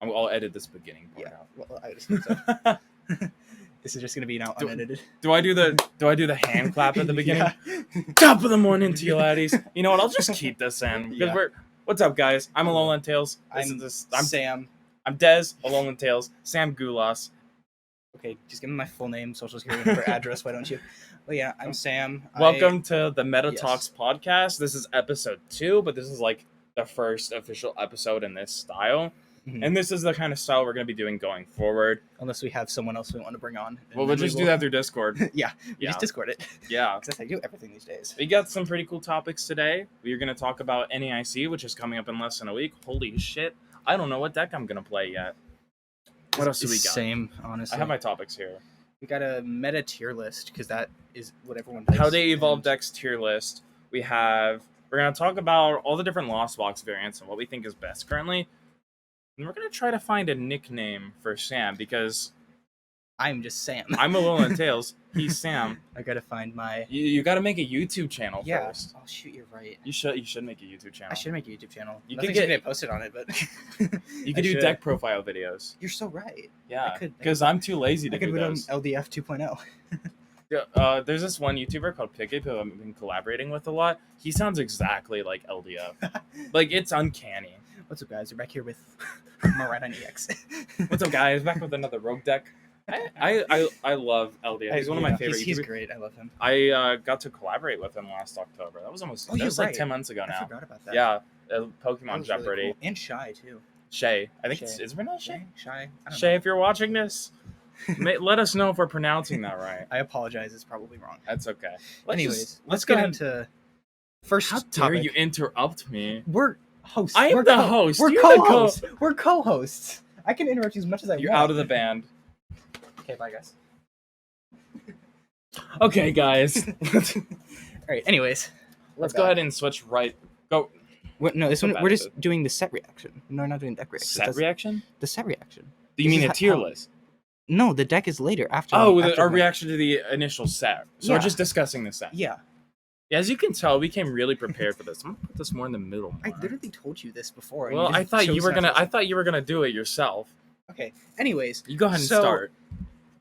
I'll edit this beginning part Yeah. out. Well, I just think so. This is just gonna be now unedited. Do I do the hand clap at the beginning? Yeah. Top of the morning to you laddies. You know what? I'll just keep this in because Yeah. What's up, guys? I'm Alolan Tales. I'm Sam. I'm Dez, Alolan Tales. Sam Gulas. Okay, just give me my full name, social security number, address. Why don't you? Well, yeah, I'm Sam. Welcome to the Meta Yes. Talks podcast. This is episode 2, but this is like the first official episode in this style. Mhm. And this is the kind of style we're going to be doing going forward. Unless we have someone else we want to bring on. Well, we'll just do that through Discord. Yeah, we just Discord it. Yeah. Because that's how you do everything these days. We got some pretty cool topics today. We're going to talk about NAIC, which is coming up in less than a week. Holy shit. I don't know what deck I'm going to play yet. What else do we got? Same, honestly. I have my topics here. We got a meta tier list, because that is what everyone does. How they evolve decks tier list. We're going to talk about all the different Lost Box variants and what we think is best currently. And we're going to try to find a nickname for Sam, because I'm just Sam. I'm Alolan Tales. He's Sam. I gotta find my... You got to make a YouTube channel first. Oh, shoot, you're right. You should make a YouTube channel. I should make a YouTube channel. You Nothing's could gonna get posted on it, but... You could do deck profile videos. You're so right. Yeah, because I'm too lazy to I could do put on those. LDF 2.0. There's this one YouTuber called Pickett who I've been collaborating with a lot. He sounds exactly like LDF. Like, it's uncanny. What's up, guys? We're back here with Miraidon EX. What's up, guys? Back with another rogue deck. I love LDF. He's one of my favorite He's YouTubers. great. I love him. I got to collaborate with him last October. That was like 10 months ago now. I forgot about that. Yeah, That Pokemon was Jeopardy. really cool. And Shy, too. Shay. I think Shay. is her name Shay? Shy. I don't Shay, know. if you're watching this, let us know if we're pronouncing that right. I apologize. It's probably wrong. That's okay. Anyways, let's go get ahead. into first How topic. dare you interrupt me? We're hosts. I am We're the host. We're You're the co-hosts. We're co-hosts. I can interrupt you as much as I You're want. out of the band. Okay, bye, guys. Okay, guys. All right. Anyways, Let's go ahead and switch right. Go. No, this So one bad we're at just it. doing the set reaction. No, we're not doing deck reaction. Set reaction? The set reaction. Do you This mean is a tier how- list? No, the deck is later after. Oh, after our the- reaction to the initial set. So Yeah. we're just discussing the set. Yeah, As you can tell, we came really prepared for this. I'm gonna put this more in the middle. I more. literally told you this before. and Well, you I just thought you chose were not gonna. to I listen. thought you were gonna do it yourself. Okay. Anyways, You go ahead and So- start.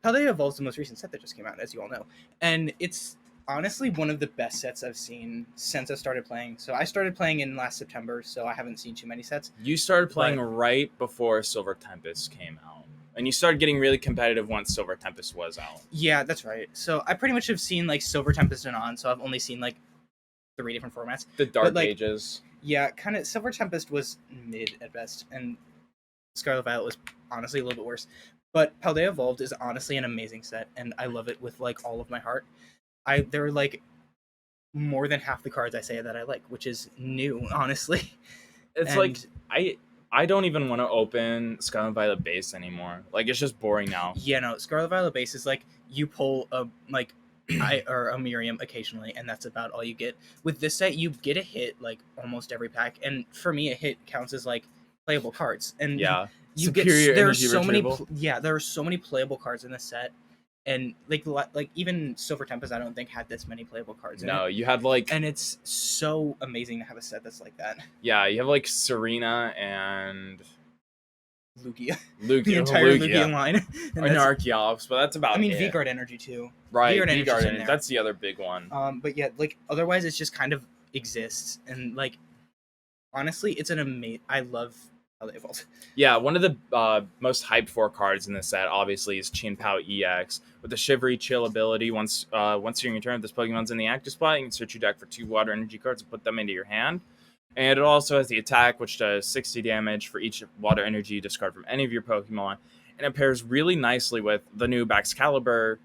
Paldea Evolved's the most recent set that just came out, as you all know, and it's honestly one of the best sets I've seen since I started playing. So I started playing in last September, so I haven't seen too many sets. You started playing right before Silver Tempest came out, and you started getting really competitive once Silver Tempest was out. Yeah, that's right. So I pretty much have seen like Silver Tempest and on, so I've only seen like 3 different formats. The Dark like, Ages. Yeah, kind of. Silver Tempest was mid at best, and Scarlet Violet was honestly a little bit worse. But Paldea Evolved is honestly an amazing set, and I love it with like all of my heart. There are like more than half the cards I say that I like, which is new, honestly. It's And- like I don't even want to open Scarlet Violet base anymore. Like, it's just boring now. Yeah, no, Scarlet Violet base is like you pull a like or a Miriam occasionally, and that's about all you get. With this set, you get a hit like almost every pack, and for me, a hit counts as like playable cards. And Yeah. you Superior there are energy so retrieval. there are so many playable cards in this set, and like even Silver Tempest, I don't think had this many playable cards in No, it. you had like And it's so amazing to have a set that's like that. yeah, you have like Serena and Lugia, Lugia, the entire Lugia line. and Archeops, but that's about I mean, it. V-Guard energy too. Right, V-Guard energy's V-Guard in energy. there. That's the other big one. But yeah, like otherwise, it's just kind of exists, and like honestly, it's an amazing. I love how they evolved. Yeah, one of the most hyped for cards in this set, obviously, is Chin-Pao EX. With the Shivery Chill ability, once during your turn, if this Pokemon's in the active spot, you can search your deck for 2 water energy cards and put them into your hand. And it also has the attack, which does 60 damage for each water energy you discard from any of your Pokemon. And it pairs really nicely with the new Baxcalibur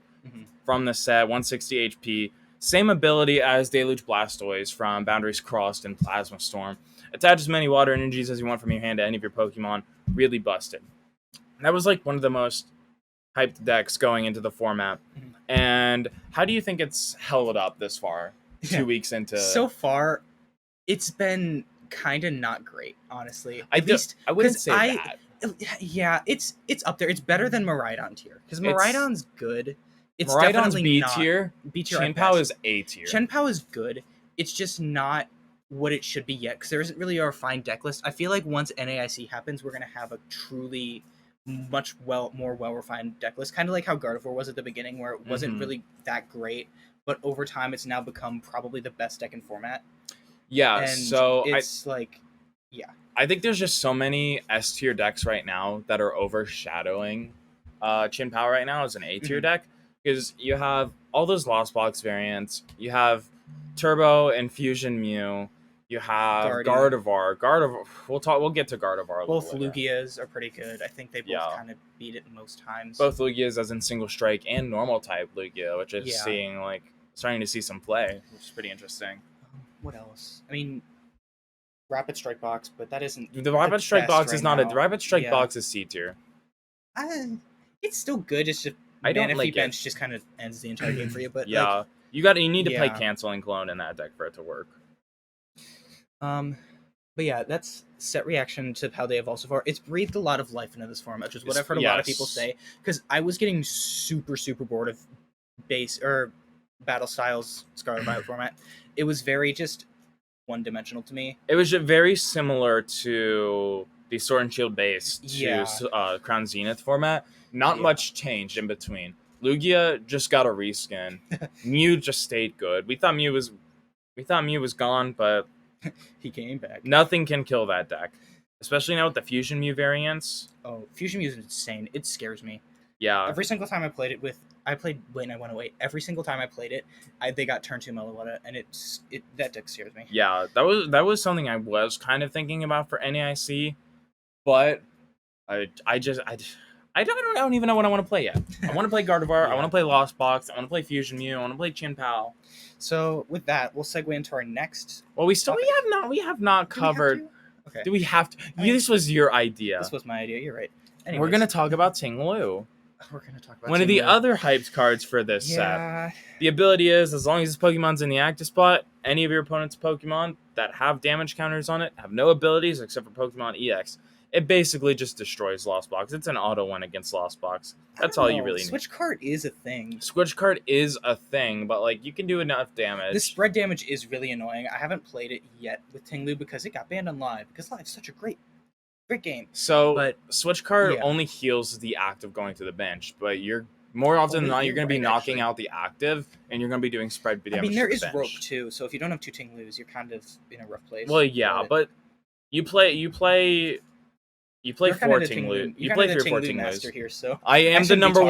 from the set, 160 HP. Same ability as Deluge Blastoise from Boundaries Crossed and Plasma Storm. Attach as many water energies as you want from your hand to any of your Pokemon. Really busted. That was like one of the most hyped decks going into the format. And how do you think it's held up this far? Yeah. 2 weeks into... So far, it's been kind of not great, honestly. I wouldn't 'cause say that. Yeah, it's up there. It's better than Miraidon tier because It's- Miraidon's good. It's Miraidon's definitely B not tier. B tier. Chin-Pao is A tier. Chin-Pao is good. It's just not what it should be yet, because there isn't really a refined deck list. I feel like once NAIC happens, we're gonna have a truly much more well refined deck list, kind of like how Gardevoir was at the beginning, where it wasn't really that great, but over time it's now become probably the best deck in format. Yeah, And so it's like, yeah, I think there's just so many S tier decks right now that are overshadowing Chin Power right now as an A tier deck, because you have all those Lost Box variants, you have Turbo and Fusion Mew, you have Gardevoir. We'll get to Gardevoir a both little later. Lugias are pretty good. I think they both kind of beat it most times. Both Lugias as in single strike and normal type Lugia, which is starting to see some play, which is pretty interesting. What else? I mean, Rapid Strike Box, but that isn't the Rapid Strike Box is not a Rapid Strike Box is C tier. It's still good. It's just Manaphy bench just kind of ends the entire game for you. But yeah, you need to play Cancel and Clone in that deck for it to work. But yeah, that's set reaction to how they evolved so far. It's breathed a lot of life into this format, which is what I've heard a lot of people say. Because I was getting super bored of base or Battle Styles Scarlet Violet format. It was very just one-dimensional to me. It was very similar to the Sword and Shield base to Crown Zenith format. Not much changed in between. Lugia just got a reskin. Mew just stayed good. We thought Mew was gone, but he came back. Nothing can kill that deck, especially now with the Fusion Mew variants. Oh, Fusion Mew is insane. It scares me. Yeah. Every single time I played it I played Late Night 108. Every single time I played it, they got turn 2 Meloetta, and that deck scares me. Yeah, that was something I was kind of thinking about for NAIC, but I don't even know what I want to play yet. I want to play Gardevoir. I want to play Lost Box. I want to play Fusion Mew. I want to play Chin Pao. So with that, we'll segue into our next. Well, we have not covered. Okay. Do we have to? This was your idea. This was my idea. You're right. Anyways, we're gonna talk about Ting Lu. We're gonna talk about one of the other hyped cards for this set. The ability is, as long as this Pokemon's in the active spot, any of your opponent's Pokemon that have damage counters on it have no abilities except for Pokemon EX. It basically just destroys Lost Box. It's an auto win against Lost Box. That's all you really need. Switch card is a thing. Switch card is a thing, but like you can do enough damage. The spread damage is really annoying. I haven't played it yet with Ting Lu because it got banned on Live. Because Live's such a great game. So, but Switch card only heals the active going to the bench, but you're more often than not you're going to be knocking out the active, and you're going to be doing spread damage. I mean, there is rope too, so if you don't have two Ting Lus, you're kind of in a rough place. Well, yeah, but you play 4 Ting Lu. You play 3 or 4 Ting Lus. Here, so I am the number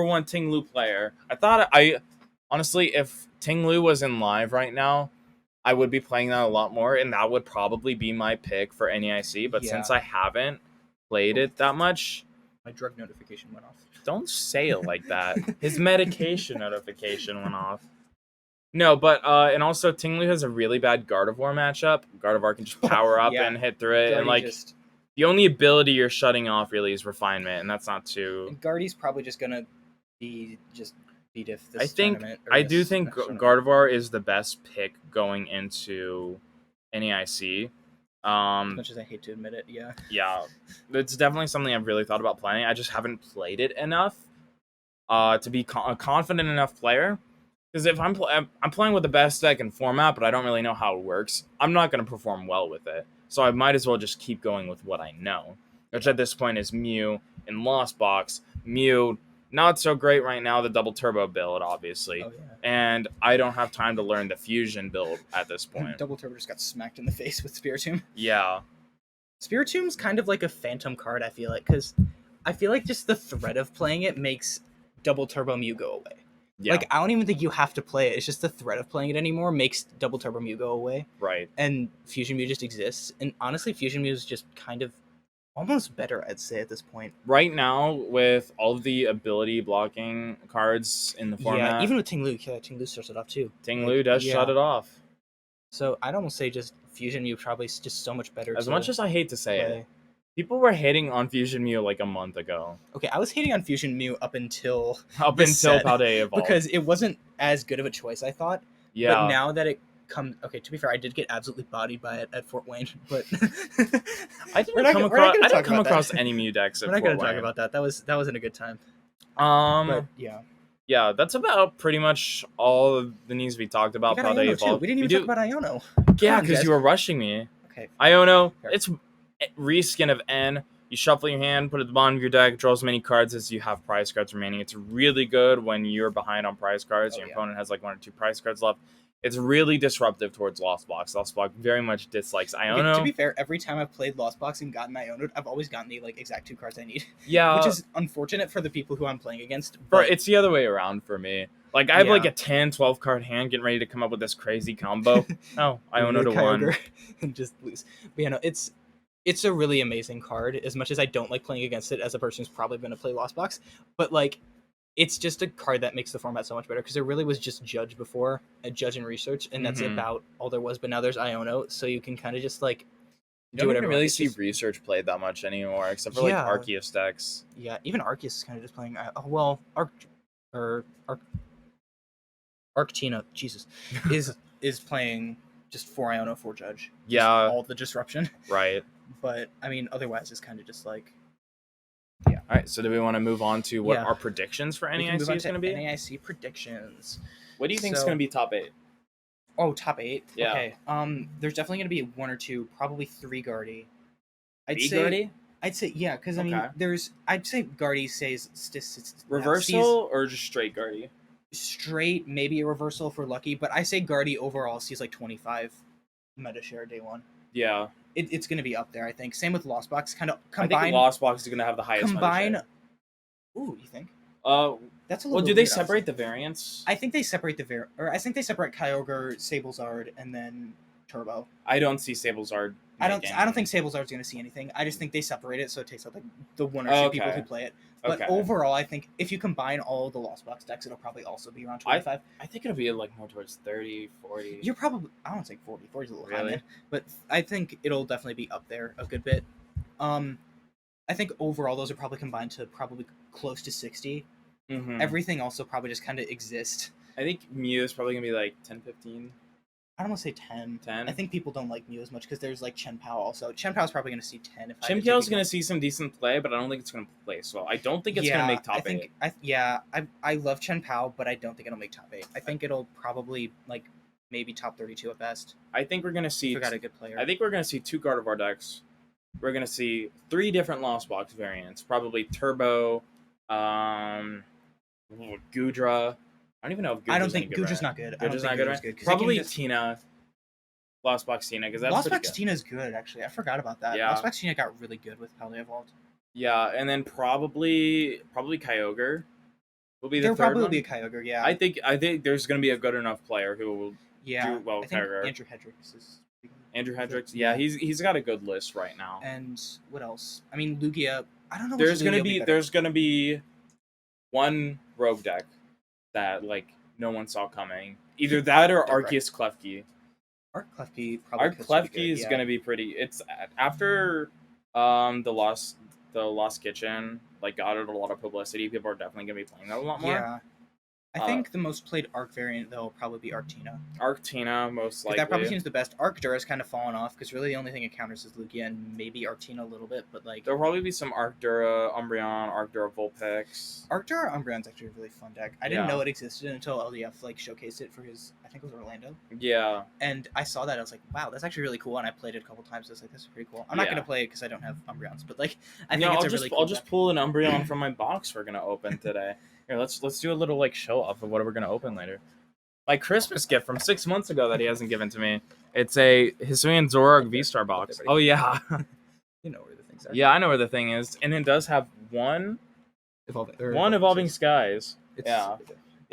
one Ting Lu player. Honestly, if Ting Lu was in Live right now, I would be playing that a lot more, and that would probably be my pick for NAIC. But since I haven't played it that much, my drug notification went off. Don't say it like that. His medication notification went off. No, but and also Ting Lu has a really bad Gardevoir matchup. Gardevoir can just power up and hit through it, and the only ability you're shutting off really is Refinement, and that's not too. And Guardy's probably just gonna be just. I do think Gardevoir is the best pick going into NAIC. As much as I hate to admit it, yeah, it's definitely something I've really thought about playing. I just haven't played it enough to be a confident enough player. Because if I'm playing with the best deck in format, but I don't really know how it works, I'm not going to perform well with it. So I might as well just keep going with what I know, which at this point is Mew and Lost Box. Mew. Not so great right now, the double turbo build, obviously. Oh, yeah. And I don't have time to learn the fusion build at this point. Double turbo just got smacked in the face with Spiritomb. Yeah. Spiritomb's kind of like a phantom card, I feel like, because I feel like just the threat of playing it makes double turbo Mew go away. Yeah. Like, I don't even think you have to play it. It's just the threat of playing it anymore makes double turbo Mew go away. Right. And Fusion Mew just exists. And honestly, Fusion Mew is just kind of almost better, I'd say, at this point. Right now, with all of the ability blocking cards in the format. Yeah, even with Ting Lu, Ting Lu starts it off too. Ting Lu does shut it off. So I'd almost say just Fusion Mew probably is just so much better. As much as I hate to say it, people were hating on Fusion Mew like a month ago. Okay, I was hating on Fusion Mew up until Paldea evolved. Because it wasn't as good of a choice, I thought. Yeah. But now that it okay, to be fair, I did get absolutely bodied by it at Fort Wayne, but I didn't come across any Mew decks at Fort Wayne. We're not going to talk about that. That wasn't a good time. But yeah, that's about pretty much all that needs to be talked about. We didn't even talk about Iono. Yeah, on, because guys. you were rushing me. Okay. Iono, Fair. it's reskin of N. You shuffle your hand, put it at the bottom of your deck, draw as many cards as you have prize cards remaining. It's really good when you're behind on prize cards. Your opponent has like 1 or 2 prize cards left. It's really disruptive towards Lost Box. Lost Box very much dislikes Iono. Okay, to be fair, every time I've played Lost Box and gotten Iono, I've always gotten the like exact 2 cards I need. Yeah. Which is unfortunate for the people who I'm playing against. But It's the other way around for me. Like, I have like a 10, 12 card hand getting ready to come up with this crazy combo. Oh, Iono to 1. And just lose. But you know, it's a really amazing card, as much as I don't like playing against it as a person who's probably going to play Lost Box. But like, it's just a card that makes the format so much better, because there really was just Judge before, Judge and Research, and that's about all there was. But now there's Iono, so you can kind of just like you don't even really see Research played that much anymore, except for like Arceus decks. Yeah, even Arceus is kind of just playing. Arctina, Jesus, is playing just 4 Iono, 4 Judge. Yeah, all the disruption. Right. But I mean, otherwise, it's kind of just like. Yeah. All right. So, do we want to move on to what our predictions for NAIC is going to be? NAIC predictions. What do you think is going to be top 8? Oh, top 8. Yeah. Okay. There's definitely going to be 1 or 2, probably 3 Guardy. I'd say yeah, because I mean, I'd say Guardy says reversal or just straight Guardy. Straight, maybe a reversal for lucky, but I say Guardy overall sees like 25 meta share day 1. Yeah. It's going to be up there, I think. Same with Lost Box. Kind of combine. I think Lost Box is going to have the highest meta share. Ooh, you think? That's a little. Well, do they separate the variants? I think they separate I think they separate Kyogre, Sablezard, and then Turbo. I don't see Sablezard. I don't think Sablezard's going to see anything. I just think they separate it so it takes out like the 1 or 2 people who play it. But overall, I think if you combine all the Lost Box decks, it'll probably also be around 25. I think it'll be like more towards 30, 40. You're probably, I don't think 40. 40's a little high, man. But I think it'll definitely be up there a good bit. I think overall, those are probably combined to probably close to 60. Mm-hmm. Everything also probably just kind of exists. I think Mew is probably going to be like 10, 15. I don't want to say 10. 10? I think people don't like Mew as much because there's like Chen Pao also. Chen Pao's probably going to see 10. Chen-Pao's going to see some decent play, but I don't think it's going to play so well. I don't think it's going to make top 8. I love Chen Pao, but I don't think it'll make top 8. I think it'll probably like maybe top 32 at best. I think we're going to see... Forgot a good player. I think we're going to see 2 Gardevoir decks. We're going to see 3 different Lost Box variants. Probably Turbo, Goodra. I don't even know if Gudra's I don't think Gudra's not good. Gudra's not good, right? Probably Tina. Lost Box Tina, because that's Lost Box Tina's good, actually. I forgot about that. Yeah. Lost Box Tina got really good with Paldea Evolved. Yeah, and then probably Kyogre will be the third one. There probably will be a Kyogre, yeah. I think there's going to be a good enough player who will do well with Kyogre. Andrew Hendricks is... Andrew Hendricks, yeah, he's got a good list right now. And what else? I mean, Lugia. I don't know. There's gonna be one rogue deck that like no one saw coming. Either that or Arceus Klefki. Klefki is gonna be pretty. It's after the Lost Kitchen like got a lot of publicity. People are definitely gonna be playing that a lot more. Yeah. I think the most played Arc variant, though, will probably be Arctina. Arctina, most likely. That probably seems the best. Arctura has kind of fallen off, because really the only thing it counters is Lugia and maybe Arctina a little bit, but like... There'll probably be some Arctura, Umbreon, Arctura Vulpix. Arctura Umbreon's actually a really fun deck. I didn't know it existed until LDF like showcased it for his... I think it was Orlando. Yeah. And I saw that, I was like, wow, that's actually really cool, and I played it a couple times, I was like, this is pretty cool. I'm not going to play it because I don't have Umbreons, but like, I think it's a really cool I'll just pull an Umbreon from my box we're going to open today. Here, let's do a little like show off of what we're gonna open later. My Christmas gift from 6 months ago that he hasn't given to me. It's a Hisuian Zoroark V-Star box. Oh yeah. You know where the things are. Yeah, I know where the thing is, and it does have one Evolving Skies. Yeah,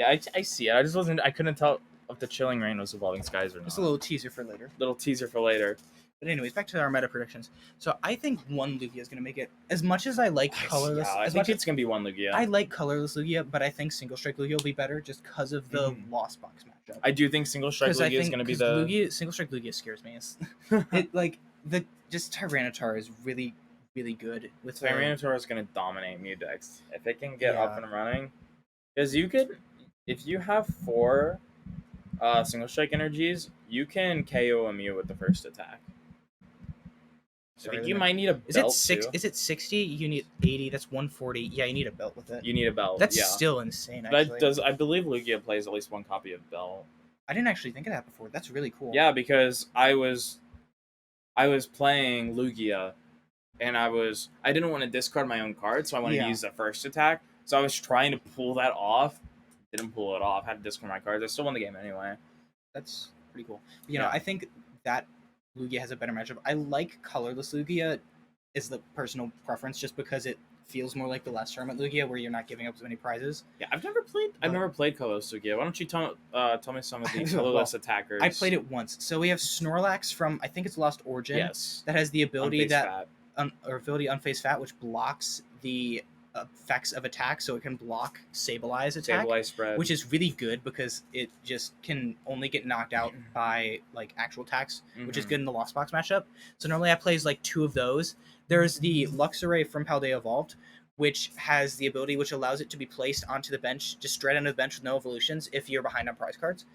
I see it. I couldn't tell if the Chilling Reign was Evolving Skies or not. Just a little teaser for later. But anyways, back to our meta predictions. So I think one Lugia is going to make it. As much as I like colorless... I think it's going to be one Lugia. I like colorless Lugia, but I think Single Strike Lugia will be better just because of the Lost Box matchup. I do think Single Strike Lugia is going to be the... Single Strike Lugia scares me. Just Tyranitar is really, really good. With Tyranitar is going to dominate Mew decks. If it can get up and running... Because you could... If you have 4 Single Strike energies, you can KO a Mew with the first attack. I think you might need a belt. Is it 60? You need 80. That's 140. Yeah, you need a belt with it. You need a belt. That's still insane. Actually. I believe Lugia plays at least one copy of belt. I didn't actually think of that before. That's really cool. Yeah, because I was playing Lugia, and I didn't want to discard my own card, so I wanted to Yeah. use the first attack. So I was trying to pull that off. Didn't pull it off. Had to discard my cards. I still won the game anyway. That's pretty cool. Yeah. I think that Lugia has a better matchup. I like colorless Lugia, is the personal preference, just because it feels more like the last tournament Lugia, where you're not giving up as many prizes. Yeah, I've never played colorless Lugia. Why don't you tell me some of the colorless attackers? I played it once. So we have Snorlax from, I think it's Lost Origin. Yes. That has the ability Unfazed Fat. Unfazed Fat, which blocks the effects of attack, so it can block Sableye attack. Stabilize spread. Which is really good because it just can only get knocked out by like actual attacks, which is good in the Lost Box matchup. So normally I plays like 2 of those. There's the Luxray from Paldea Evolved, which has the ability which allows it to be placed onto the bench, just straight onto the bench with no evolutions if you're behind on prize cards,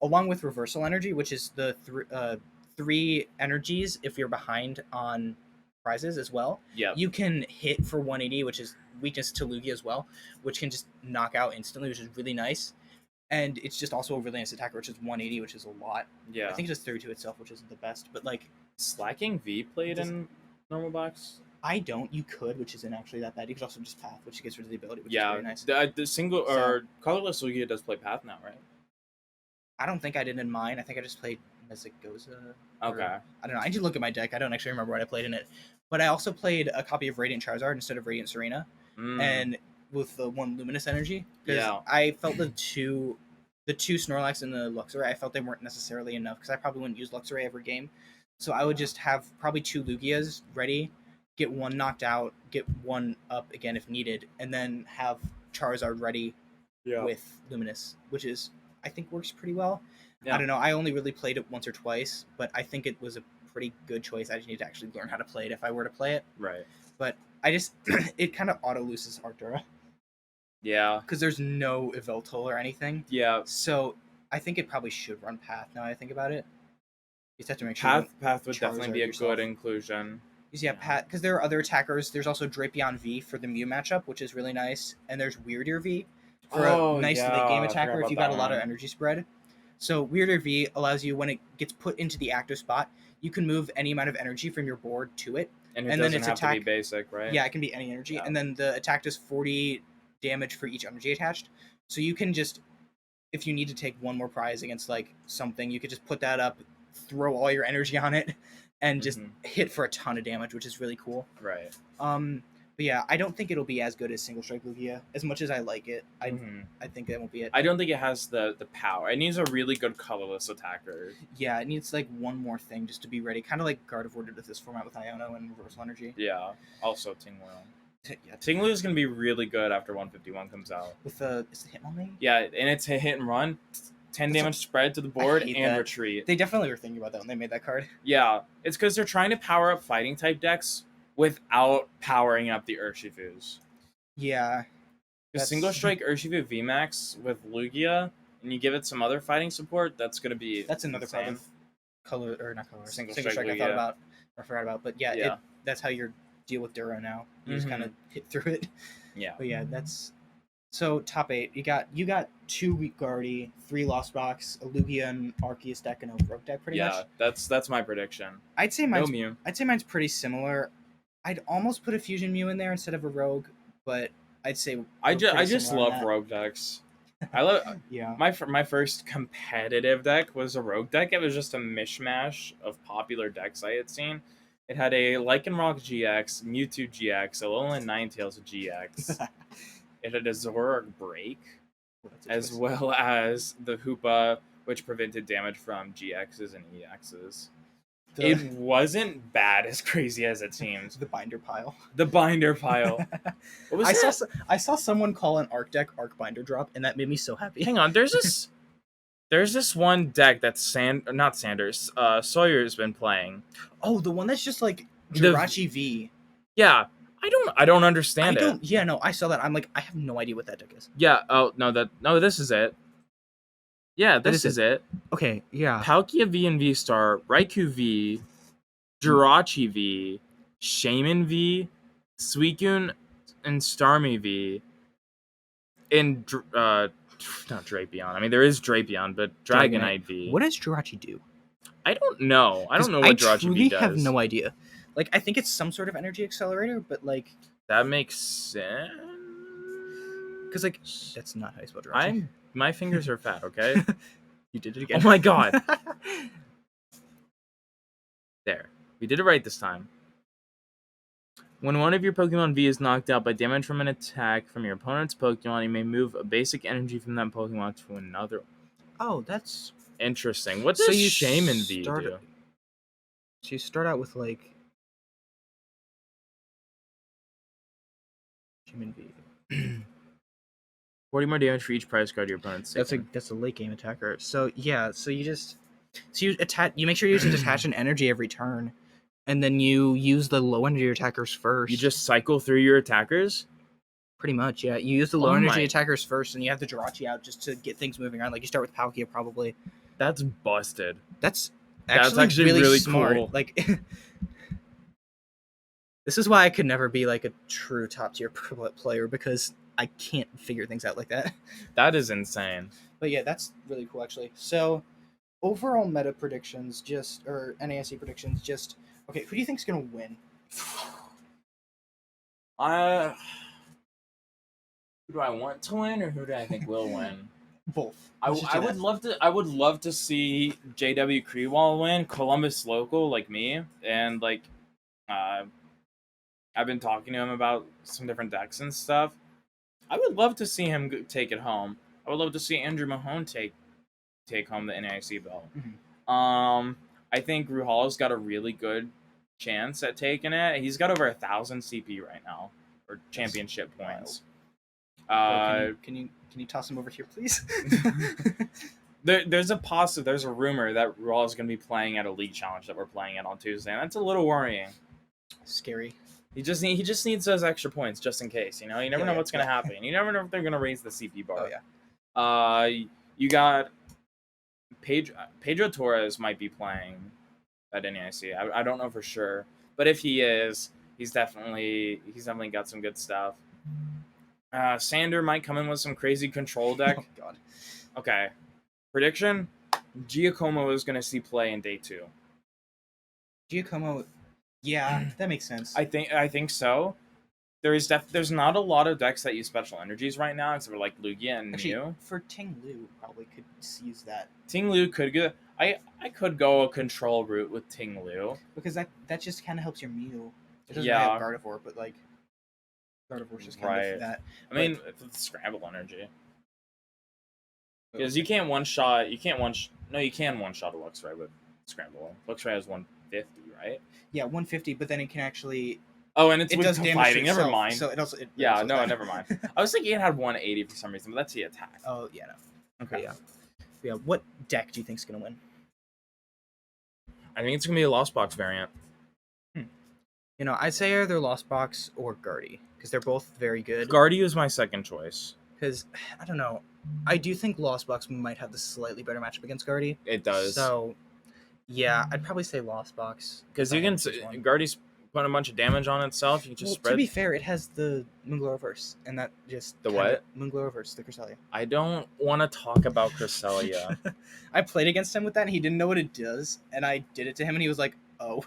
along with Reversal Energy, which is the 3 energies if you're behind on prizes as well. Yeah. You can hit for 180, which is weakness to Lugia as well, which can just knock out instantly, which is really nice. And it's just also a really nice attacker, which is 180, which is a lot. Yeah. I think it's just 32 itself, which isn't the best, but like Slacking V played in normal box. I don't. You could, which isn't actually that bad. You could also just Path, which gets rid of the ability, which is Yeah. very nice. The single or colorless Lugia does play Path now, right? I don't think I did in mine. I think I just played Mesagoza. Okay. I don't know. I need to look at my deck. I don't actually remember what I played in it. But I also played a copy of Radiant Charizard instead of Radiant Serena, and with the 1 Luminous Energy. Yeah. I felt the two Snorlax and the Luxray, I felt they weren't necessarily enough because I probably wouldn't use Luxray every game. So I would just have probably 2 Lugias ready, get 1 knocked out, get 1 up again if needed, and then have Charizard ready with Luminous, which is I think works pretty well. Yeah. I don't know. I only really played it once or twice, but I think it was a pretty good choice. I just need to actually learn how to play it if I were to play it. Right. But I just it kind of auto loses Arctura. Yeah. Because there's no Evoltol or anything. Yeah. So I think it probably should run Path now I think about it. You just have to make sure. Path would definitely be a good inclusion. Yeah, Path, because there are other attackers. There's also Drapion V for the Mew matchup, which is really nice. And there's Weirder V for a nice late game attacker if you got a lot of energy spread. So Weirder V allows you, when it gets put into the active spot, you can move any amount of energy from your board to it. And then its attack to be basic, right? Yeah, it can be any energy. Yeah. And then the attack does 40 damage for each energy attached. So you can just, if you need to take 1 more prize against like something, you could just put that up, throw all your energy on it, and just hit for a ton of damage, which is really cool. Right. But yeah, I don't think it'll be as good as Single Strike Lugia. As much as I like it, I think that won't be it. I don't think it has the power. It needs a really good colorless attacker. Yeah, it needs like 1 more thing just to be ready. Kind of like Gardevoir did with this format with Iono and Reversal Energy. Yeah. Also Tinglu. Yeah, Tinglu is going to be really good after 151 comes out. With the is the Hitmonlee? Yeah, and it's a hit and run. 10 damage spread to the board and retreat. They definitely were thinking about that when they made that card. Yeah, it's because they're trying to power up fighting type decks without powering up the Urshifus. Yeah. Because Single Strike Urshifu VMAX with Lugia, and you give it some other fighting support, that's going to be That's another insane. card of color, or not color, Single Strike Strike I thought about, or forgot about. But yeah, that's how you deal with Duro now. You just kind of hit through it. Yeah. But yeah, that's... So, top 8. You got 2 Weak Guardy, 3 Lost Box, a Lugia and Arceus deck, and a Rogue deck pretty much. Yeah, that's my prediction. I'd say mine's, no Mew. I'd say mine's pretty similar. I'd almost put a Fusion Mew in there instead of a Rogue, but I'd say I just love Rogue decks. I love yeah. My first competitive deck was a Rogue deck. It was just a mishmash of popular decks I had seen. It had a Lycanroc GX, Mewtwo GX, a Alolan Ninetales GX. It had a Zoroark Break, as well as the Hoopa, which prevented damage from GXs and EXs. It wasn't bad as crazy as it seems. The Binder Pile. The Binder Pile. What was I saw someone call an Arc deck Arc Binder Drop, and that made me so happy. Hang on, there's this one deck that Sawyer's been playing. Oh, the one that's just like Jirachi V. Yeah, I don't understand it. Yeah, no, I saw that. I'm like, I have no idea what that deck is. Yeah. Oh no, this is it. Yeah, this is it. Okay, yeah. Palkia V and V-Star, Raikou V, Jirachi V, Shaman V, Suicune and Starmie V, and not Drapion. I mean, there is Drapion, but Dragonite V. What does Jirachi do? I don't know. I 'Cause don't know what Jirachi truly V does. have no idea. Like, I think it's some sort of energy accelerator, but like, That makes sense. because like, that's not how you spell Jirachi. My fingers are fat. Okay. You did it Oh again. my god. There. We did it right this time. When one of your Pokemon V is knocked out by damage from an attack from your opponent's Pokemon, you may move a basic energy from that Pokemon to another. Oh, that's Interesting. What So does you Shaman V start- do? so you start out with like Human V. 40 more damage for each prize card your opponent's taken. That's a late game attacker. So yeah, so you attach. You make sure you use detach an energy every turn, and then you use the low energy attackers first. You just cycle through your attackers? pretty much, yeah. You use the low Oh energy my- attackers first, and you have the Jirachi out just to get things moving around. Like you start with Palkia, probably. That's busted. That's That's actually, actually really smart. cool. Like, this is why I could never be like a true top tier player, because I can't figure things out like that. That is insane. But yeah, that's really cool actually. So overall meta predictions, or NAIC predictions, okay. Who do you think's gonna win? Who do I want to win, or who do I think will win? Both. I would love to see JW Creewall win, Columbus local like me, and like, I've been talking to him about some different decks and stuff. I would love to see him take it home. I would love to see Andrew Mahone take home the NAIC belt. Mhm. I think Ruhal's got a really good chance at taking it. He's got over 1,000 CP right now, or championship points. Bro, can you toss him over here, please? There's a rumor that Ruhal is going to be playing at a league challenge that we're playing at on Tuesday, and that's a little worrying. Scary. He just needs those extra points just in case. You know, you never know what's going to happen. You never know if they're going to raise the CP bar. Oh yeah. You got Pedro Torres might be playing at NAIC. I don't know for sure, but if he is, he's definitely got some good stuff. Sander might come in with some crazy control deck. Oh god. Okay, prediction: Giacomo is going to see play in day 2. Giacomo. Yeah, that makes sense. I think so. There's not a lot of decks that use special energies right now, except for like Lugia and Mew. For Ting Lu, probably could use that. Ting Lu could go. I could go a control route with Ting Lu, because that just kind of helps your Mew. It doesn't Yeah. have Gardevoir, but like Gardevoir's just kind Right. of that. I mean, it's scramble energy. Because you can't one shot. You can one shot a Luxray with scramble. Luxray has 150, right? Yeah, 150, but then it can actually. Oh, and it's It with does damage fighting. to itself, Never mind. So it also. Never mind. I was thinking it had 180 for some reason, but that's the attack. Oh yeah, no. Okay. Yeah. Yeah. What deck do you think's gonna win? I think it's gonna be a Lost Box variant. You know, I'd say either Lost Box or Guardy, because they're both very good. Guardy is my second choice. Because I don't know, I do think Lost Box might have the slightly better matchup against Guardy. It does. So, yeah, I'd probably say Lost Box. Because you can Guardy's putting a bunch of damage on itself. You can just spread. To be fair, it has the Moonglow Reverse, and that just what? Moonglow Reverse, the Cresselia. I don't want to talk about Cresselia. I played against him with that, and he didn't know what it does, and I did it to him, and he was like, "Oh."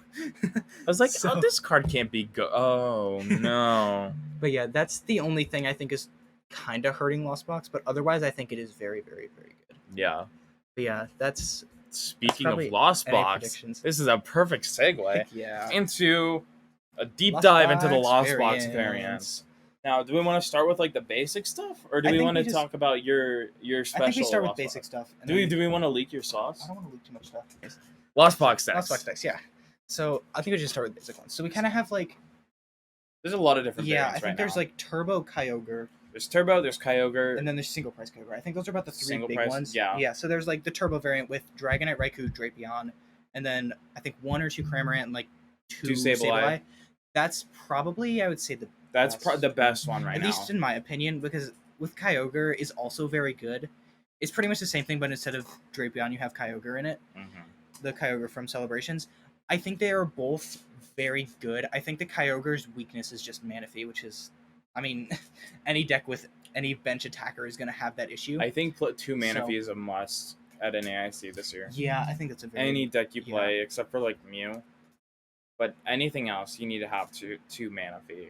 I was like, So- "Oh, this card can't be good." Oh no. But yeah, that's the only thing I think is kind of hurting Lost Box, but otherwise, I think it is very, very, very good. Yeah. But yeah, that's Speaking of probably Lost NA Box, predictions. this is a perfect segue yeah. into a deep Lost dive into the Box Lost Box variants. variants. Now, do we want to start with like the basic stuff, or do I we think want we to just- talk about your special? I think we start with Lost basic Box? stuff. And Do we then- want to leak your sauce? I don't want to leak too much stuff. Lost Box decks. Lost Box decks, yeah. So I think we just start with basic ones. So we kind of have like, There's a lot of different yeah, I variants think right there's now. like Turbo Kyogre, There's Turbo, there's Kyogre. and then there's Single Price Kyogre. I think those are about the three Single big price, ones. yeah. Yeah. So there's like the Turbo variant with Dragonite, Raikou, Drapion, and then I think 1 or 2 Cramorant and like 2 Sableye. Sableye. That's probably, I would say, the That's best. the best one right at now. least in my opinion, because with Kyogre is also very good. It's pretty much the same thing, but instead of Drapion, you have Kyogre in it. Mhm. The Kyogre from Celebrations. I think they are both very good. I think the Kyogre's weakness is just Manaphy, which is I mean, any deck with any bench attacker is going to have that issue. I think 2 mana So- fee is a must at NAIC this year. Yeah, I think that's a very Any deck you yeah. play, except for like Mew, but anything else, you need to have two mana fee.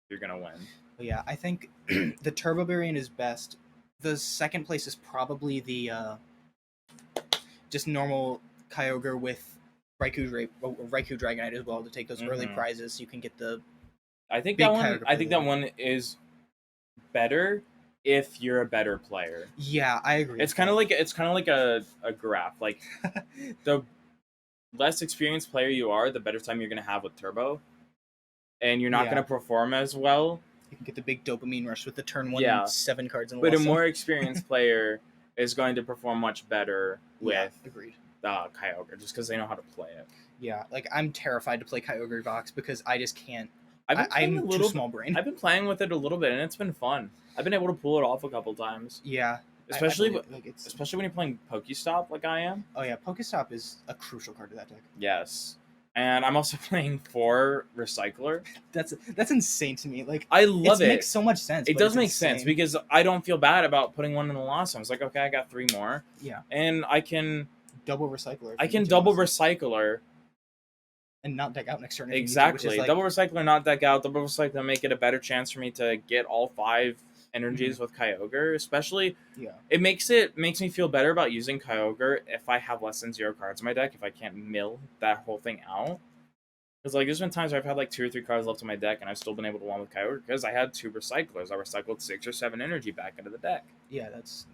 You're gonna win. But yeah, I think the Turbo Variant is best. The second place is probably the just normal Kyogre with Raikou Dragonite as well to take those early Mhm. prizes. So you can get the I think Big that one. Kyogre I think player. that one is better if you're a better player. yeah, I agree. It's kind of like a graph. Like the less experienced player you are, the better time you're gonna have with Turbo, and you're not Yeah. gonna perform as well. you can get the big dopamine rush with the turn 1 Yeah. 7 cards in the But a Lost more experienced player is going to perform much better yeah, with agreed. Kyogre, just because they know how to play it. Yeah, like I'm terrified to play Kyogre box because I just can't. I've been playing I'm a too little. small brain. I've been playing with it a little bit, and it's been fun. I've been able to pull it off a couple times, Yeah, especially I believe it. Like it's. especially when you're playing Pokestop like I am. Oh yeah, Pokestop is a crucial card to that deck. Yes, and I'm also playing 4 Recycler. That's insane to me. Like I love it it. makes so much sense. It but does it's make sense insane. because I don't feel bad about putting one in the lost. I was like, okay, I got 3 more, Yeah, and I can double recycler. if I you can need to, double honestly. Recycler. and not deck out next turn. If you need to, Exactly. which is like, Double Recycler, not deck out. Double Recycler, make it a better chance for me to get all 5 energies with Kyogre. Especially, yeah, it makes me feel better about using Kyogre if I have less than 0 cards in my deck. If I can't mill that whole thing out, because like there's been times where I've had like 2 or 3 cards left in my deck, and I've still been able to win with Kyogre because I had 2 Recyclers. I recycled 6 or 7 energy back into the deck. yeah, that's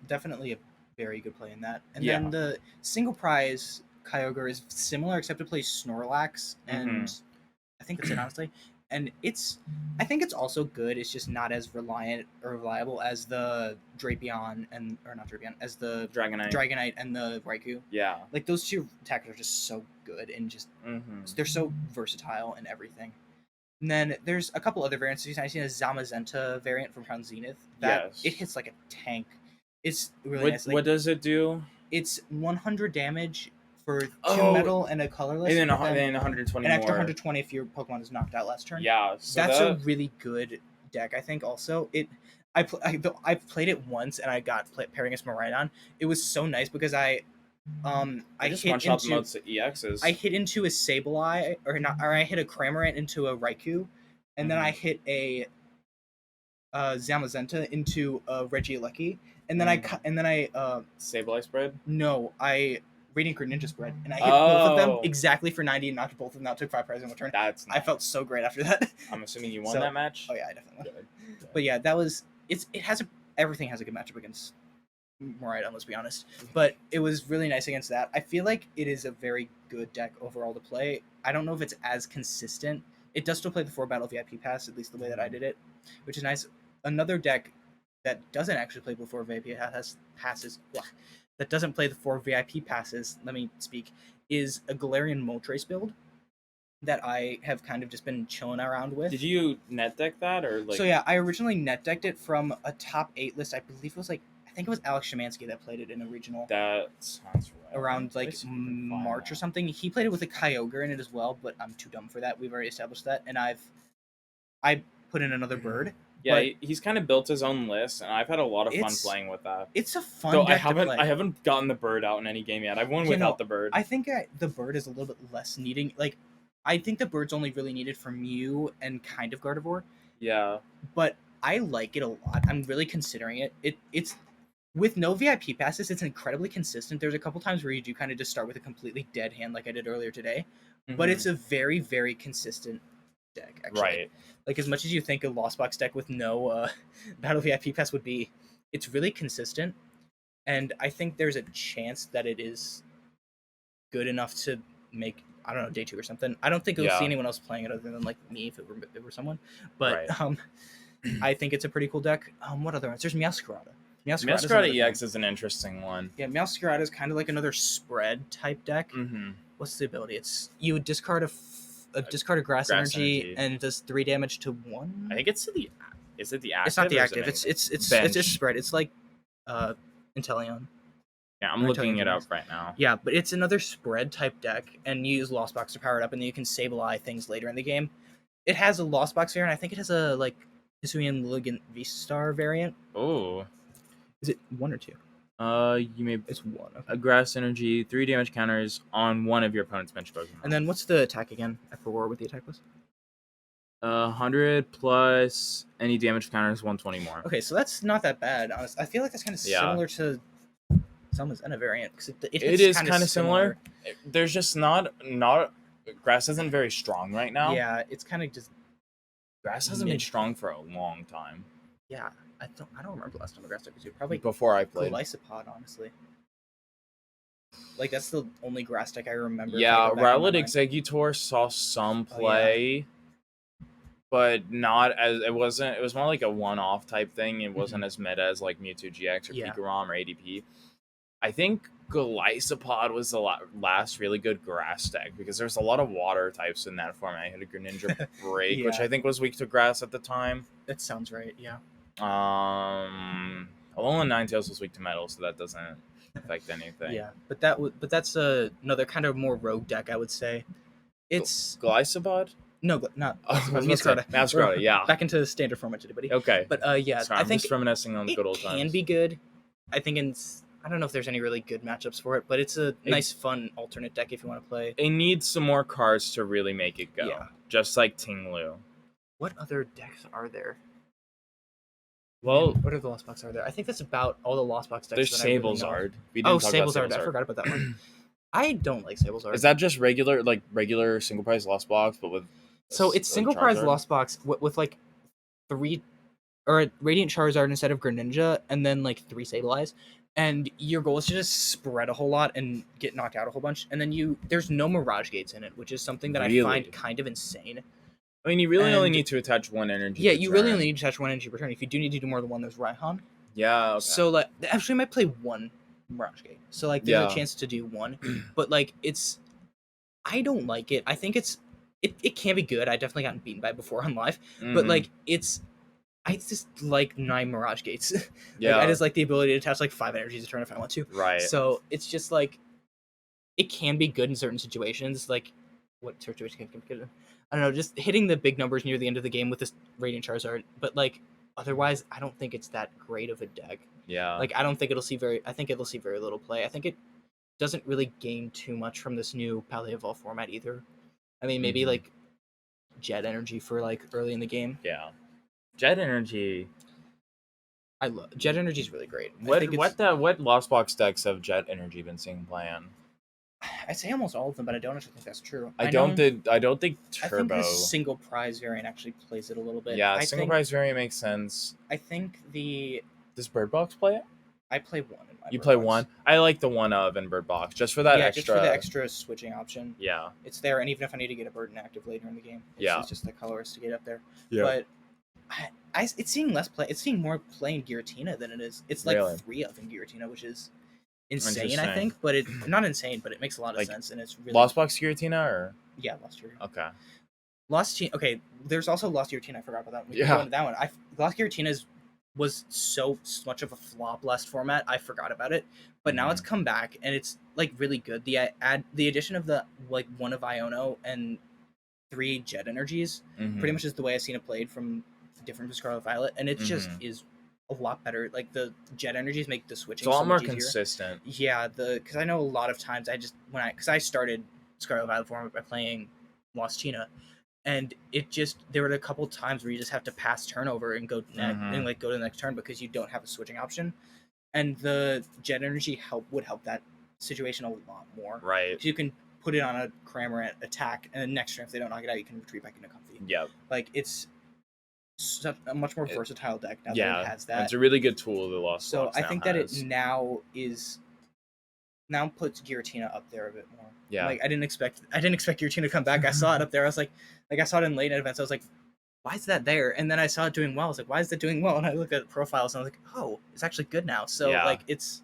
definitely a very good play in that. And Yeah. then the single prize Kyogre is similar, except it plays Snorlax, and I think that's it honestly. And I think it's also good. It's just not as reliant or reliable as the Drapion as the Dragonite. Dragonite and the Raikou. Yeah. Like those two attackers are just so good and just they're so versatile and everything. And then there's a couple other variants. I've seen a Zamazenta variant from Crown Zenith that Yes. it hits like a tank. It's really What, nice. Like, what does it do? it's 100 damage for 2 Oh, metal and a colorless, And then, but then 120 an more. extra 120 if your Pokemon is knocked out last turn. Yeah. So That's that, a really good deck. I think also I played it once and I got pairing against Miraidon. It was so nice because I just hit one shot the into most EXs. I hit into a Sableye or I hit a Cramorant into a Raikou, and then I hit a Zamazenta into a Regieleki, and then I Sableye spread. no, I Radiant Greninja spread, and I hit both of them Oh. exactly for 90 and knocked both of them out. Took 5 prizes in one turn. That's nice. I felt so great after that. I'm assuming you won So- that match. Oh yeah, I definitely won. Good. But yeah, that was everything has a good matchup against Miraidon, let's be honest. But it was really nice against that. I feel like it is a very good deck overall to play. I don't know if it's as consistent. It does still play the 4 battle VIP pass, at least the way that I did it, which is nice. Another deck that doesn't actually play before VIP passes, that doesn't play the 4 VIP passes, let me speak, is a Galarian Moltres build that I have kind of just been chilling around with. Did you net deck that or like? So yeah, I originally net decked it from a top 8 list. I believe it was I think it was Alex Shemansky that played it in a regional That sounds right. around like Let's see if we can find March or that. something. He played it with a Kyogre in it as well, but I'm too dumb for that. We've already established that, and I put in another bird. Yeah, but he's kind of built his own list, and I've had a lot of fun It's- playing with that. It's a fun Though deck to play. I haven't gotten the bird out in any game yet. I've won You without know, the bird. I think the bird is a little bit less needing. Like, I think the bird's only really needed for Mew and kind of Gardevoir, Yeah. but I like it a lot. I'm really considering it. It's with no VIP passes, it's incredibly consistent. There's a couple times where you do kind of just start with a completely dead hand, like I did earlier today, but Mhm. it's a very, very consistent deck. Actually, right. like as much as you think a Lost Box deck with no battle VIP pass would be, it's really consistent, and I think there's a chance that it is good enough to make, I don't know, day 2 or something. I don't think you'll Yeah. see anyone else playing it other than like me if it were someone. But Right. I think it's a pretty cool deck. What other ones? There's Meowscarada. Meowscarada EX is an interesting one. Yeah, Meowscarada is kind of like another spread type deck. Mm-hmm. What's the ability? It's you would discard discard a grass, Grass energy, energy. and it does 3 damage to 1. I think it's the. Is it the active? It's not the or is active. it It's bench? a spread. It's like Inteleon. Yeah, I'm or looking it Inteleon up right now. Yeah, but it's another spread type deck, and you use Lost Box to power it up, and then you can Sableye things later in the game. It has a Lost Box here, and I think it has a Hisuian Ligant V-Star variant. Oh. Is it 1 or 2? You may It's 1. Okay. a grass energy, 3 damage counters on one of your opponent's bench Pokemon. And then what's the attack again? I forgot what the attack was. 100 plus any damage counters, 120 more. Okay, so that's not that bad. Honestly, I feel like that's kind of similar to Selma's Zenna variant because it is kind of similar. There's just not grass isn't very strong right now. Yeah, it's kind of just grass hasn't been strong for a long time. Yeah, I don't remember the last time a grass deck was used. Probably before I played Glycopod, honestly. Like that's the only grass deck I remember. Yeah, Rowlet Exeggutor saw some play. But not as it was more like a one-off type thing. It wasn't as meta as like Mewtwo GX or Pikarom or ADP. I think Glycopod was the last really good grass deck because there's a lot of water types in that format. I had a Greninja Break, which I think was weak to grass at the time. That sounds right, yeah. Alolan Ninetales was weak to metal, so that doesn't affect anything. Yeah, but that's another kind of more rogue deck, I would say. It's Glycopod? No, not Masquerade, yeah. Back into the standard format today, buddy. Okay. But yeah, sorry, I think just reminiscing on the good old times. It can be good. I think I don't know if there's any really good matchups for it, but it's a nice, fun alternate deck if you want to play. It needs some more cards to really make it go. Yeah. Just like Tinglu. What other decks are there? Well, what other Lost Box are there? I think that's about all the Lost Box decks. There's Sablezard. Sablezard. I forgot about that one. I don't like Sablezard. Is that just regular single price Lost Box, but with? So it's single price Lost Box with like 3 or Radiant Charizard instead of Greninja, and then like 3 Sableye. And your goal is to just spread a whole lot and get knocked out a whole bunch. And then there's no Mirage Gates in it, which is something that I find kind of insane. I mean, you really only need to attach 1 energy. Yeah, you really only need to attach 1 energy per turn. If you do need to do more than 1, there's Raihan. Yeah. Okay. So like, actually, I might play 1 Mirage Gate. So like, there's a chance to do 1, but like, I don't like it. I think it can be good. I definitely gotten beaten by it before on live, but like, I just like 9 Mirage Gates. Yeah. I just like the ability to attach like 5 energies a turn if I want to. Right. So it's just like, it can be good in certain situations. Like, what situation can be good? I don't know, just hitting the big numbers near the end of the game with this Radiant Charizard. But like, otherwise, I don't think it's that great of a deck. Yeah. Like, I think it'll see very little play. I think it doesn't really gain too much from this new Palette Evolve format either. I mean, maybe like Jet Energy for like early in the game. Yeah. Jet Energy. I love Jet Energy is really great. What Lost Box decks have Jet Energy been seeing play in? I'd say almost all of them, but I don't actually think that's true. I don't think Turbo. I think the single prize variant actually plays it a little bit. Yeah, single prize variant makes sense. I think Does Bird Box play it? I play 1 in my You play 1? I like the 1 of in Bird Box just for that extra. Just for the extra switching option. Yeah. It's there, and even if I need to get a bird inactive later in the game, it's just the colorist to get up there. Yeah. But it's seeing less play. It's seeing more play in Giratina than it is. It's like 3 of in Giratina, which is insane, I think. But not insane, but it makes a lot of sense, and it's really Lost Box Giratina or Lost Giratina. Okay. Lost Giratina. Okay, there's also Lost Giratina. I forgot about that one. Yeah. That one. Lost Giratina was so much of a flop last format. I forgot about it, but now it's come back and it's like really good. The addition of the like 1 of Iono and 3 Jet Energies pretty much is the way I've seen it played from different from Scarlet Violet, and it just is a lot better. Like the Jet Energies make the switching a lot more easier. Consistent. Yeah, because I know a lot of times I started Scarlet Violet format by playing Lost Tina. And there were a couple times where you just have to pass turnover and go and like go to the next turn because you don't have a switching option. And the Jet Energy would help that situation a lot more. Right. So you can put it on a Cramorant attack, and then next turn if they don't knock it out, you can retreat back into Comfy. Yep. Like it's such a much more versatile deck now that it has that. It's a really good tool the Lost So Box I think that it now puts Giratina up there a bit more. Yeah. Like I didn't expect Giratina to come back. I saw it up there. I was like I saw it in late events. I was like, why is that there? And then I saw it doing well. I was like, why is it doing well? And I looked at profiles and I was like, oh, it's actually good now. So like it's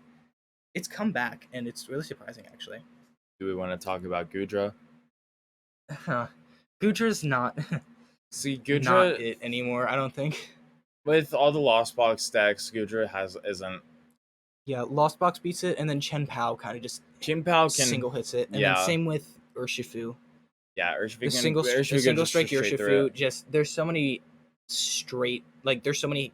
come back and it's really surprising actually. Do we want to talk about Goodra? Goodra's not Goodra not it anymore, I don't think. With all the Lost Box decks, Goodra isn't. Yeah, Lost Box beats it, and then Chen Pao kind of just single hits it, and then same with Urshifu. Yeah, Urshifu. The single strike Urshifu. Just there's so many straight. Like there's so many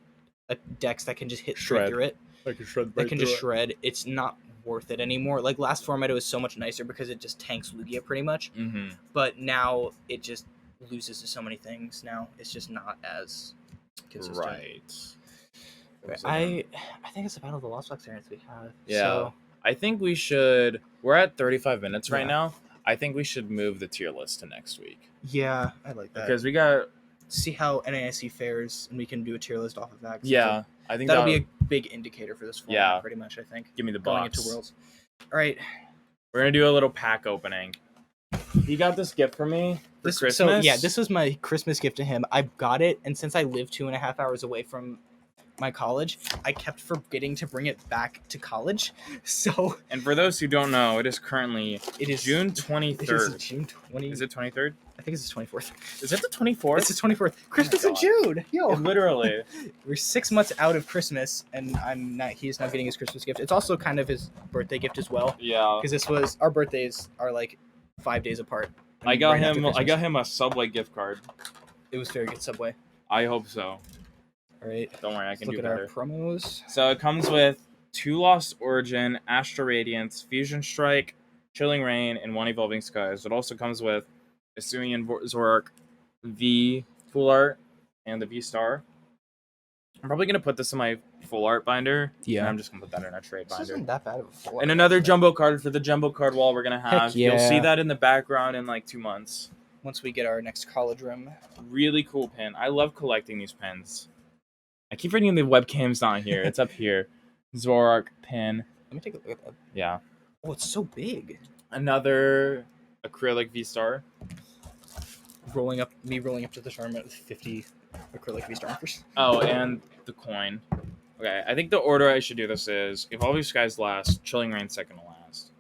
decks that can just hit straight Shred. through it. Like a shred That can just shred. It's not worth it anymore. Like last format, it was so much nicer because it just tanks Lugia pretty much. Mm-hmm. But now it just loses to so many things. Now it's just not as consistent. Right. I think it's about all the Lost Box variants we have. Yeah. So, I think we should. We're at 35 minutes right Yeah. now. I think we should move the tier list to next week yeah, I like that. because we got. See how NAIC fares, and we can do a tier list off of that. 'cause Yeah, I think that'll be a big indicator for this format. Yeah. Pretty much, I think. Give me the Going box. into Worlds. All right. We're gonna do a little pack opening. He got this gift for me for Christmas. So yeah, this was my Christmas gift to him. I got it, and since I live 2.5 hours away from my college, I kept forgetting to bring it back to college. So And for those who don't know, it is currently June it 23rd. is June 20. Is it 23rd? I think it's the 24th. Is it the 24th? It's the 24th. Christmas in God. June. Yo, Literally. we're 6 months out of Christmas, and he's not getting his Christmas gift. It's also kind of his birthday gift as well, Yeah. because our birthdays are like 5 days apart. I got right after him. I Christmas. got him a Subway gift card. It was very good Subway. I hope so. All right. Don't worry, I Let's can look do at better. our promos. So it comes with 2 Lost Origin, Astral Radiance, Fusion Strike, Chilling Rain, and 1 Evolving Skies. It also comes with Asuian Zork, V Full Art, and the V Star. I'm probably gonna put this in my full art binder. Yeah. And I'm just gonna put that in our trade This binder. isn't that bad of a full And art, another actually. jumbo card for the jumbo card wall we're gonna have. Heck yeah. You'll see that in the background in like 2 months. Once we get our next college room. Really cool pin. I love collecting these pins. I keep forgetting the webcam's not here. It's up here. Zorak pin. Let me take a look at that. Yeah. Oh, it's so big. Another acrylic V Star. Rolling up to the tournament with 50 acrylic V-Starmers. Oh, and the coin. Okay, I think the order I should do this is Evolving Skies last, Chilling Rain second to last.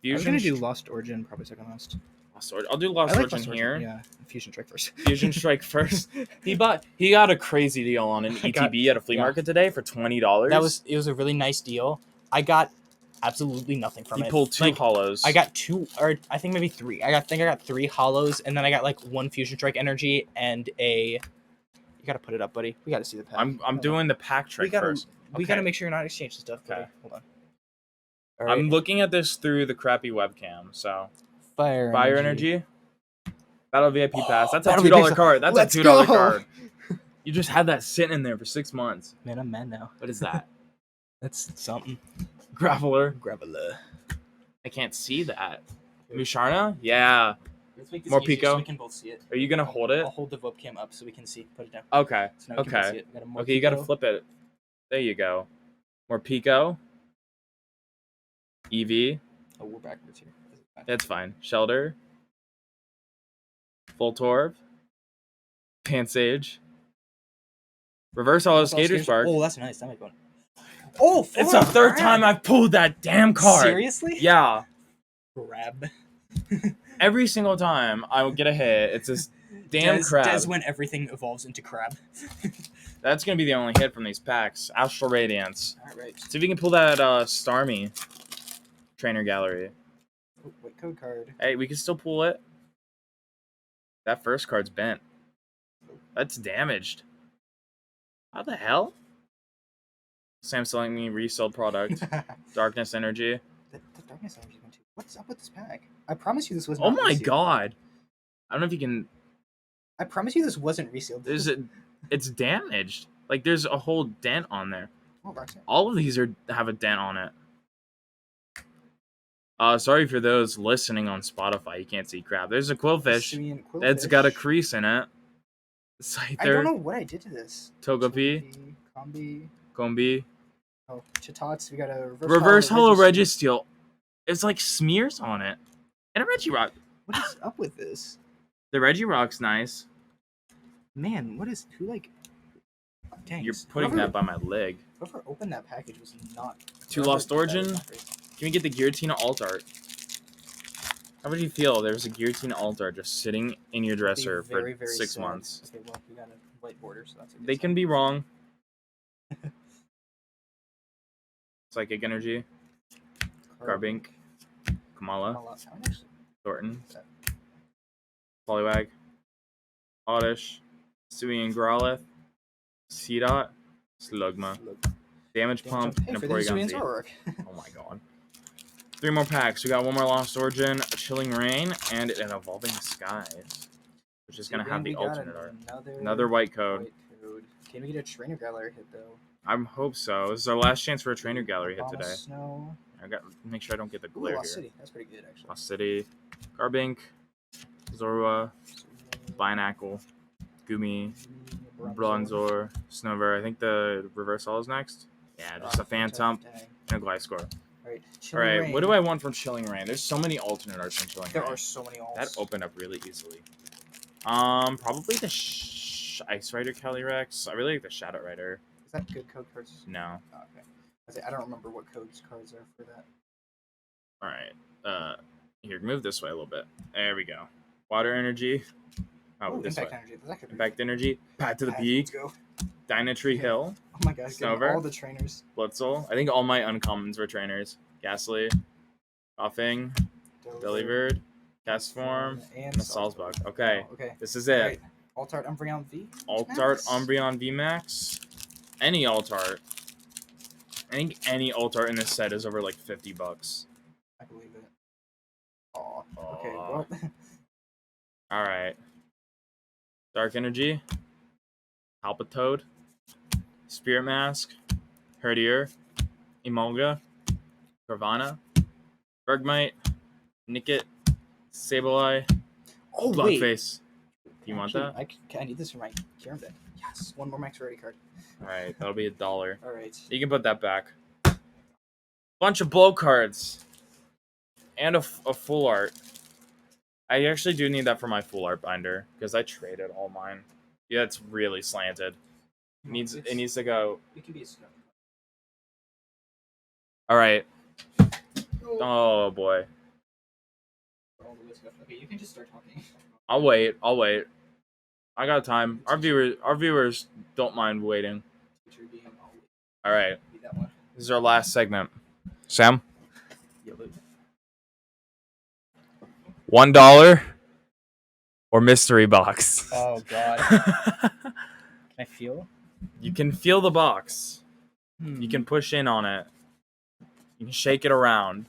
I was gonna do Lost Origin probably second last. Lost Origin. I'll do Lost I like Origin Lost here. Origin. Yeah, Fusion Strike first. Fusion Strike first. He got a crazy deal on an I got- ETB at a flea yeah. market today for $20. It was a really nice deal. I got absolutely nothing from He it. pulled 2 Like, hollows. I got 2, or I think maybe 3. I got 3 hollows, and then I got like 1 Fusion Strike energy and a. You gotta put it up, buddy. We gotta see the pack. I'm doing the pack trick first. We Okay. gotta make sure you're not exchanging stuff. Buddy. Okay. Hold on. All right. I'm looking at this through the crappy webcam. So Fire Energy. Battle VIP Pass. That's a Battle $2 VIP card. That's Let's a $2 go. card. You just had that sitting in there for 6 months. Man, I'm mad now. What is that? That's something. Graveler. Graveler. I can't see that. Musharna? Yeah. More Pico? So we can both see it. Are you gonna hold it? I'll hold the webcam up so we can see. Put it down. Okay. So now we can both see Okay. it. We got a more Okay, you gotta Pico. flip it. There you go. More Pico. EV. Oh, we're backwards here. This is fine. That's fine. Shelter. Voltorb. Pansage. Reverse Hollow Skater Spark. Oh, that's nice. That might go. Oh, It's the third time I've pulled that damn card. Seriously? Yeah. Grab. Every single time I would get a hit, it's this damn crab. Des when everything evolves into crab. That's gonna be the only hit from these packs. Astral Radiance. All right. See if you can pull that Starmie Trainer Gallery. Oh, wait, code card. Hey, we can still pull it. That first card's bent. That's damaged. How the hell? Sam selling me resold product. Darkness Energy. The darkness energy went too. What's up with this pack? I promise you this was. Oh not my resealed. god. I don't know if you can. I promise you this wasn't resealed. It's damaged. Like there's a whole dent on there. Oh, Roxanne. All of these have a dent on it. Sorry for those listening on Spotify. You can't see crap. There's a quillfish Simian that's Quillfish. got a crease in it. I don't Scyther, know what I did to this. Togepi, Combi. Combi. Oh, Chitots. We got a Reverse Hollow Registeel. It's like smears on it. And a Regirock. What is up with this? The Regirock's nice. Man, what is who like? Dang, You're putting that by my leg. Whoever opened that package was not. 2 whoever Lost did that was Origin. not great. Can we get the Giratina Alt Art? How would you feel? There's a Giratina Alt Art just sitting in your dresser Be very, for very 6 sad. months. Okay, well, we got a white border, so that's a good They sign. can be wrong. Psychic Energy, Garbink, Kamala, How much? Thornton, Poliwag, Oddish, Sui and Growlithe, Seedot, Slugma, Damage Pump, Hey, and a for those Porygon students Z. artwork. Oh my god. 3 more packs. We got one more Lost Origin, a Chilling Rain, and an Evolving Skies, which is going to have the alternate art. Another white code. Can we get a trainer gallery hit, though? I hope so. This is our last chance for a trainer gallery hit today. Snow. I got make sure I don't get the Ooh, glare Lost here. City. That's pretty good, actually. Lost City, Garbink, Zorua, Binacle, Gumi, Bronzor, Snover. I think the reverse hall is next. Yeah, just a Phantom and a Gliscor. All right, what do I want from Chilling Rain? There's so many alternate arts from Chilling Rain. There are so many alts. That opened up really easily. Probably the Ice Rider Calyrex. I really like the Shadow Rider. Is that good code cards? No. Oh, okay. I don't remember what codes cards are for that. All right. Here, move this way a little bit. There we go. Water Energy. Oh, this Impact way. Energy. That's actually Impact Energy. Pat to the Peak. Let's go. Dynatree Hill. Oh my god, Snover. all the trainers. Blitzel. I think all my uncommons were trainers. Ghastly. Coughing. Delibird. Castform. And the Salzbug. Okay. Oh, okay. This is it. Right. Altart Umbreon V. Altart Umbreon VMAX. Any Altart. I think any Altart in this set is over like $50. I believe it. Oh. Okay. Well. All right. Dark Energy. Palpitoad. Spirit Mask. Herdier. Emolga. Carvana. Bergmite. Nickit. Sableye. Oh wait. Bloodface. You want that? I need this for my Kieran deck. Yes. One more max rarity card. All right. That'll be $1. All right. You can put that back. Bunch of blow cards. And a full art. I actually do need that for my full art binder because I traded all mine. Yeah, it's really slanted. It needs to go. It can be a snow. All right. Oh boy. Okay, you can just start talking. I'll wait. I got time. Our viewers don't mind waiting. All right. This is our last segment. Sam? $1 or mystery box? Oh god. Can I feel? You can feel the box. You can push in on it. You can shake it around.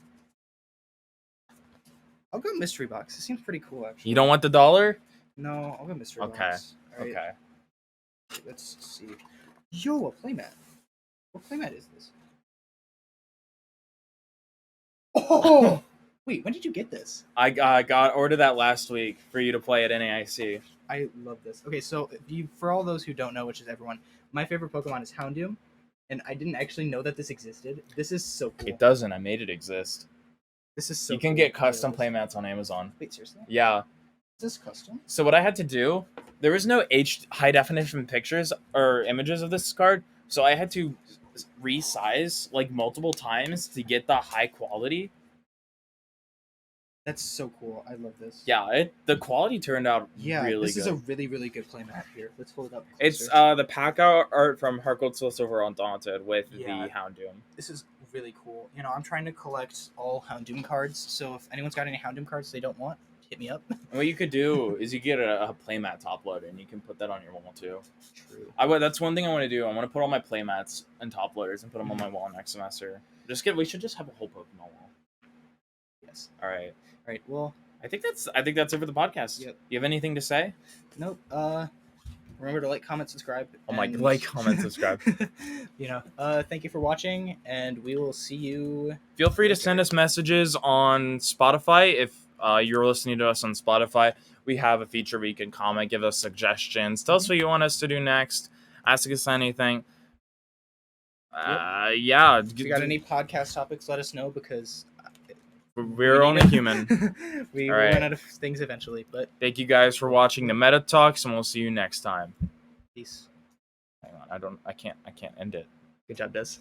I'll go mystery box. It seems pretty cool, actually. You don't want the $1? No, I'll go mystery box. All right. Okay. Let's see. Yo, a playmat. What playmat is this? Oh! Wait, when did you get this? I got ordered that last week for you to play at NAIC. I love this. Okay, so for all those who don't know, which is everyone, my favorite Pokemon is Houndoom, and I didn't actually know that this existed. This is so cool. It doesn't. I made it exist. This is so You can get custom playmats on Amazon. Wait, seriously? Yeah. Is this custom? So what I had to do, there was no high definition pictures or images of this card, so I had to resize like multiple times to get the high quality. That's so cool. I love this. Yeah, the quality turned out really good. This is a really, really good playmat here. Let's hold it up closer. It's the pack art from Heart Gold Soul Silver Undaunted with the Houndoom. This is really cool. You know, I'm trying to collect all Houndoom cards, so if anyone's got any Houndoom cards they don't want, hit me up. And what you could do is you get a playmat top loader, and you can put that on your wall too. True. That's one thing I want to do. I want to put all my playmats and top loaders and put them on my wall next semester. We should just have a whole Pokemon wall. Yes. All right. Well, I think that's it for the podcast. Yep. You have anything to say? Nope. Remember to like, comment, subscribe. Oh my! Like, comment, subscribe. Thank you for watching, and we will see you. Feel free to send us messages on Spotify if you're listening to us on Spotify. We have a feature where you can comment, give us suggestions, tell us what you want us to do next, ask us anything. Yeah. If you got any podcast topics, let us know because we're only human. we run out of things eventually. But thank you guys for watching the Meta Talks, and we'll see you next time. Peace. Hang on, I can't end it. Good job, Des.